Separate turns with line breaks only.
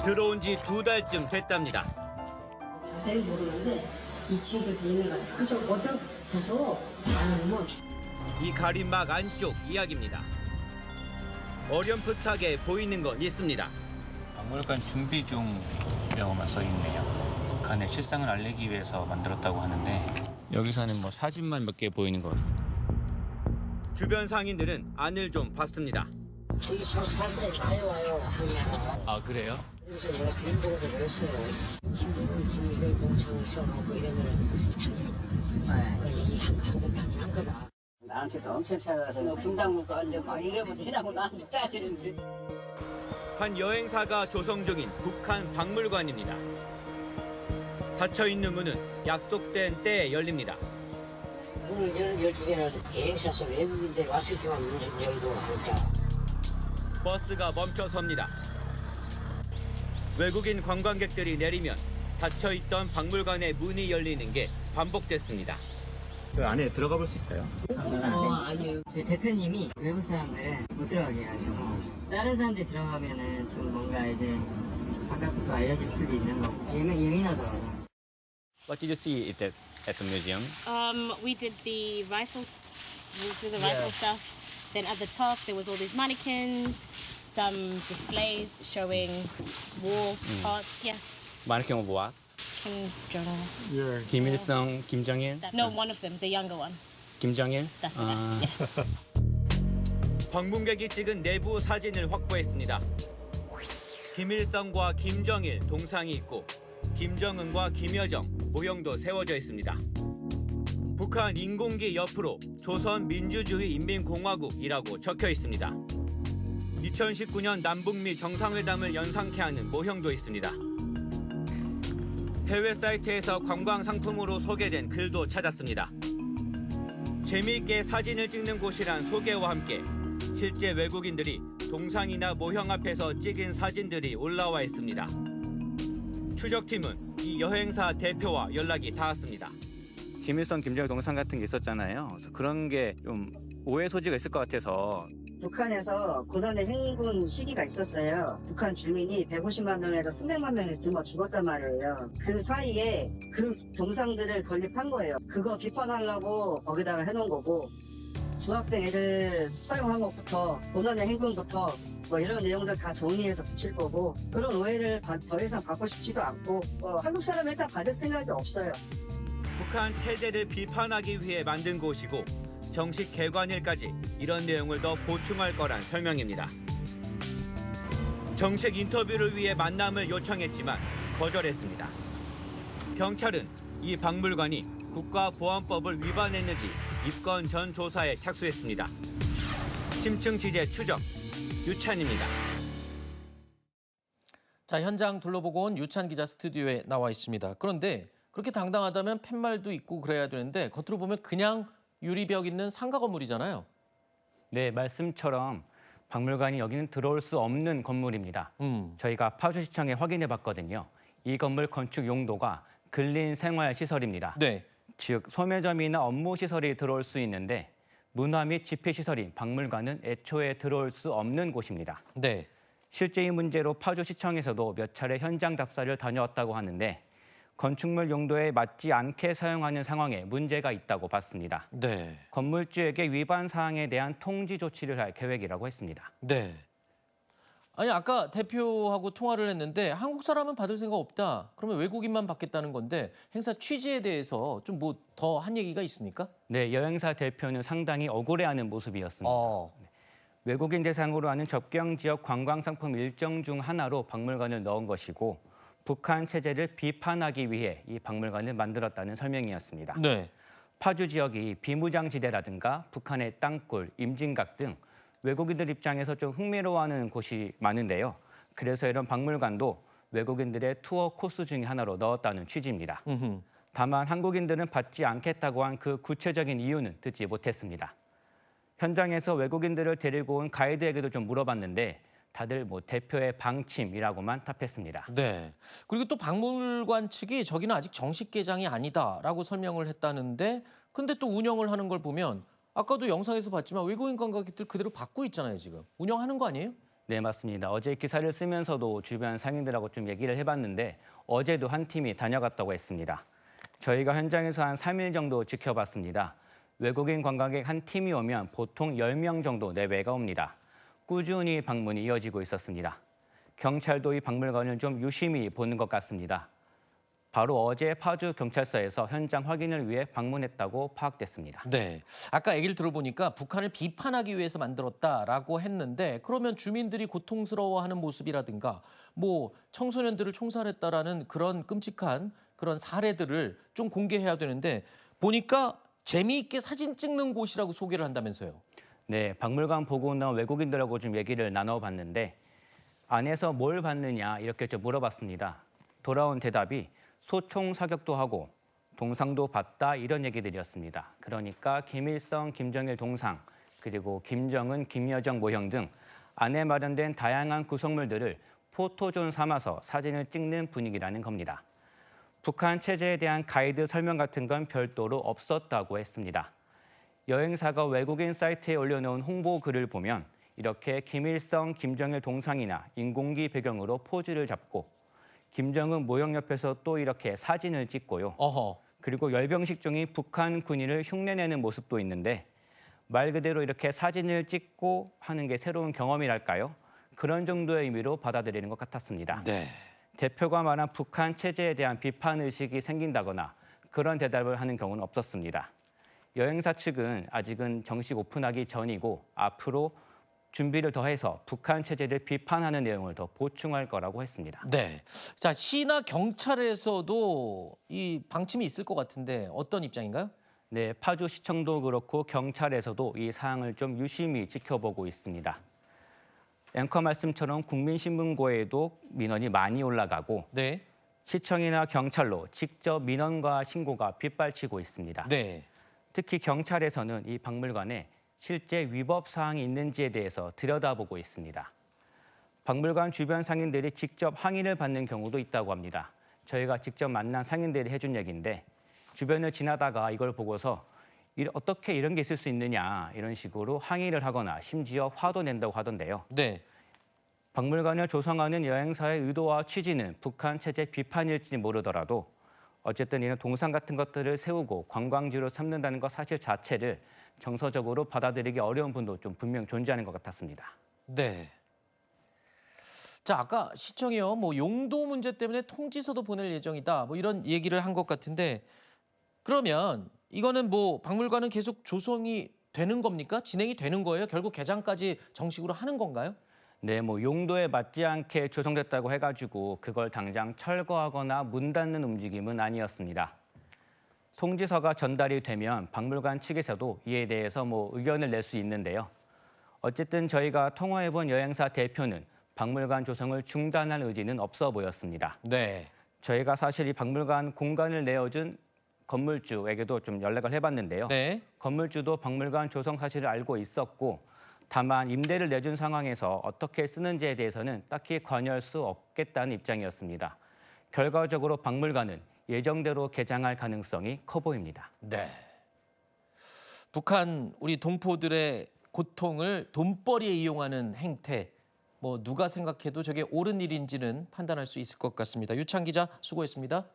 들어온 지 2달쯤 됐답니다.
자세히 모르는데 2층도 돼 있는 것 같아. 깜짝 어디로 무서워. 뭐.
이 가림막 안쪽 이야기입니다. 어렴풋하게 보이는 건 있습니다.
박물관 준비 중이라고만 써 있네요. 북한의 실상을 알리기 위해서 만들었다고 하는데 여기서는 뭐 사진만 몇 개 보이는 것 같습니다.
주변 상인들은 안을 좀 봤습니다.
여기 저 사람들이 와요.
아, 그래요?
그래서 내가 주인공에서 그랬어요. 김일성 동창 써놓고 이러면은 한 거다. 나한테도 엄청 찾아가서 분당문 가는데 막 이러면 되라고 나한테 따지는데.
한 여행사가 조성 중인 북한 박물관입니다. 닫혀있는 문은 약속된 때에 열립니다.
문을 열기 전에 여행사에서 외국인들이 왔을 때만 문을 열고 하니까.
버스가 멈춰섭니다. 외국인 관광객들이 내리면 닫혀있던 박물관의 문이 열리는 게 반복됐습니다.
그 안에 들어가 볼 수 있어요?
아니요. 저희 대표님이 외부 사람들은 못 들어가게 해가지고 다른 사람들이 들어가면은 좀 뭔가 이제 바깥으로 알려질 수도 있는 거고 예민하더라고요.
What did you see at the museum?
We did the rifle stuff. Then at the top there was all these mannequins, some displays showing war parts. Yeah.
Mannequin of what?
Kim Jong-un.
Kim Il-sung, Kim Jong-il?
No, one of them, the younger one.
Kim Jong-il?
That's the guy. Yes.
방문객이 찍은 내부 사진을 확보했습니다. 김일성과 김정일 동상이 있고 김정은과 김여정 모형도 세워져 있습니다. 북한 인공기 옆으로 조선민주주의인민공화국이라고 적혀 있습니다. 2019년 남북미 정상회담을 연상케 하는 모형도 있습니다. 해외 사이트에서 관광 상품으로 소개된 글도 찾았습니다. 재미있게 사진을 찍는 곳이란 소개와 함께 실제 외국인들이 동상이나 모형 앞에서 찍은 사진들이 올라와 있습니다. 추적팀은 이 여행사 대표와 연락이 닿았습니다.
김일성, 김정일 동상 같은 게 있었잖아요. 그래서 그런 게 좀 오해 소지가 있을 것 같아서
북한에서 고난의 행군 시기가 있었어요. 북한 주민이 150만 명에서 300만 명이 굶어 죽었단 말이에요. 그 사이에 그 동상들을 건립한 거예요. 그거 비판하려고 거기다가 해놓은 거고 중학생 애들 사용한 것부터 고난의 행군부터 뭐 이런 내용들 다 정리해서 붙일 거고 그런 오해를 더 이상 받고 싶지도 않고 한국 사람 일단 받을 생각이 없어요.
북한 체제를 비판하기 위해 만든 곳이고 정식 개관일까지 이런 내용을 더 보충할 거란 설명입니다. 정식 인터뷰를 위해 만남을 요청했지만 거절했습니다. 경찰은 이 박물관이 국가보안법을 위반했는지 입건 전 조사에 착수했습니다. 심층 취재 추적 유찬입니다.
자, 현장 둘러보고 온 유찬 기자 스튜디오에 나와 있습니다. 그런데 그렇게 당당하다면 팻말도 있고 그래야 되는데 겉으로 보면 그냥 유리벽 있는 상가 건물이잖아요.
네, 말씀처럼 박물관이 여기는 들어올 수 없는 건물입니다. 저희가 파주시청에 확인해 봤거든요. 이 건물 건축 용도가 근린생활시설입니다.
네.
즉 소매점이나 업무시설이 들어올 수 있는데 문화 및 집회시설인 박물관은 애초에 들어올 수 없는 곳입니다.
네.
실제 이 문제로 파주시청에서도 몇 차례 현장 답사를 다녀왔다고 하는데 건축물 용도에 맞지 않게 사용하는 상황에 문제가 있다고 봤습니다.
네.
건물주에게 위반 사항에 대한 통지 조치를 할 계획이라고 했습니다.
네. 아니 아까 대표하고 통화를 했는데 한국 사람은 받을 생각 없다. 그러면 외국인만 받겠다는 건데 행사 취지에 대해서 좀 뭐 더 한 얘기가 있습니까?
네, 여행사 대표는 상당히 억울해하는 모습이었습니다. 네. 외국인 대상으로 하는 접경 지역 관광 상품 일정 중 하나로 박물관을 넣은 것이고 북한 체제를 비판하기 위해 이 박물관을 만들었다는 설명이었습니다.
네.
파주 지역이 비무장지대라든가 북한의 땅굴, 임진각 등 외국인들 입장에서 좀 흥미로워하는 곳이 많은데요. 그래서 이런 박물관도 외국인들의 투어 코스 중에 하나로 넣었다는 취지입니다. 다만 한국인들은 받지 않겠다고 한 그 구체적인 이유는 듣지 못했습니다. 현장에서 외국인들을 데리고 온 가이드에게도 좀 물어봤는데 다들 뭐 대표의 방침이라고만 답했습니다.
네. 그리고 또 박물관 측이 저기는 아직 정식 개장이 아니다라고 설명을 했다는데 근데 또 운영을 하는 걸 보면 아까도 영상에서 봤지만 외국인 관광객들 그대로 받고 있잖아요, 지금. 운영하는 거 아니에요?
네, 맞습니다. 어제 기사를 쓰면서도 주변 상인들하고 좀 얘기를 해봤는데 어제도 한 팀이 다녀갔다고 했습니다. 저희가 현장에서 한 3일 정도 지켜봤습니다. 외국인 관광객 한 팀이 오면 보통 10명 정도 내외가 옵니다. 꾸준히 방문이 이어지고 있었습니다. 경찰도 이 박물관을 좀 유심히 보는 것 같습니다. 바로 어제 파주 경찰서에서 현장 확인을 위해 방문했다고 파악됐습니다.
네. 아까 얘기를 들어보니까 북한을 비판하기 위해서 만들었다라고 했는데 그러면 주민들이 고통스러워하는 모습이라든가 뭐 청소년들을 총살했다라는 그런 끔찍한 그런 사례들을 좀 공개해야 되는데 보니까 재미있게 사진 찍는 곳이라고 소개를 한다면서요.
네, 박물관 보고 온 외국인들하고 좀 얘기를 나눠봤는데 안에서 뭘 봤느냐 이렇게 좀 물어봤습니다. 돌아온 대답이 소총 사격도 하고 동상도 봤다 이런 얘기들이었습니다. 그러니까 김일성, 김정일 동상 그리고 김정은, 김여정 모형 등 안에 마련된 다양한 구성물들을 포토존 삼아서 사진을 찍는 분위기라는 겁니다. 북한 체제에 대한 가이드 설명 같은 건 별도로 없었다고 했습니다. 여행사가 외국인 사이트에 올려놓은 홍보 글을 보면 이렇게 김일성, 김정일 동상이나 인공기 배경으로 포즈를 잡고 김정은 모형 옆에서 또 이렇게 사진을 찍고요.
어허.
그리고 열병식 중인 북한 군인을 흉내내는 모습도 있는데 말 그대로 이렇게 사진을 찍고 하는 게 새로운 경험이랄까요? 그런 정도의 의미로 받아들이는 것 같았습니다.
네.
대표가 말한 북한 체제에 대한 비판 의식이 생긴다거나 그런 대답을 하는 경우는 없었습니다. 여행사 측은 아직은 정식 오픈하기 전이고 앞으로 준비를 더해서 북한 체제를 비판하는 내용을 더 보충할 거라고 했습니다.
네. 자, 시나 경찰에서도 이 방침이 있을 것 같은데 어떤 입장인가요?
네, 파주시청도 그렇고 경찰에서도 이 사항을 좀 유심히 지켜보고 있습니다. 앵커 말씀처럼 국민신문고에도 민원이 많이 올라가고
네.
시청이나 경찰로 직접 민원과 신고가 빗발치고 있습니다.
네.
특히 경찰에서는 이 박물관에 실제 위법 사항이 있는지에 대해서 들여다보고 있습니다. 박물관 주변 상인들이 직접 항의를 받는 경우도 있다고 합니다. 저희가 직접 만난 상인들이 해준 얘기인데 주변을 지나다가 이걸 보고서 어떻게 이런 게 있을 수 있느냐 이런 식으로 항의를 하거나 심지어 화도 낸다고 하던데요.
네.
박물관을 조성하는 여행사의 의도와 취지는 북한 체제 비판일지 모르더라도 어쨌든 이런 동상 같은 것들을 세우고 관광지로 삼는다는 것 사실 자체를 정서적으로 받아들이기 어려운 분도 좀 분명 존재하는 것 같았습니다.
네. 자, 아까 시청이요. 뭐 용도 문제 때문에 통지서도 보낼 예정이다. 뭐 이런 얘기를 한 것 같은데 그러면 이거는 뭐 박물관은 계속 조성이 되는 겁니까? 진행이 되는 거예요? 결국 개장까지 정식으로 하는 건가요?
네, 뭐 용도에 맞지 않게 조성됐다고 해가지고 그걸 당장 철거하거나 문 닫는 움직임은 아니었습니다. 통지서가 전달이 되면 박물관 측에서도 이에 대해서 뭐 의견을 낼 수 있는데요. 어쨌든 저희가 통화해본 여행사 대표는 박물관 조성을 중단할 의지는 없어 보였습니다.
네.
저희가 사실 이 박물관 공간을 내어준 건물주에게도 좀 연락을 해봤는데요.
네.
건물주도 박물관 조성 사실을 알고 있었고 다만 임대를 내준 상황에서 어떻게 쓰는지에 대해서는 딱히 관여할 수 없겠다는 입장이었습니다. 결과적으로 박물관은 예정대로 개장할 가능성이 커 보입니다.
네. 북한 우리 동포들의 고통을 돈벌이에 이용하는 행태, 뭐 누가 생각해도 저게 옳은 일인지는 판단할 수 있을 것 같습니다. 유찬 기자 수고했습니다.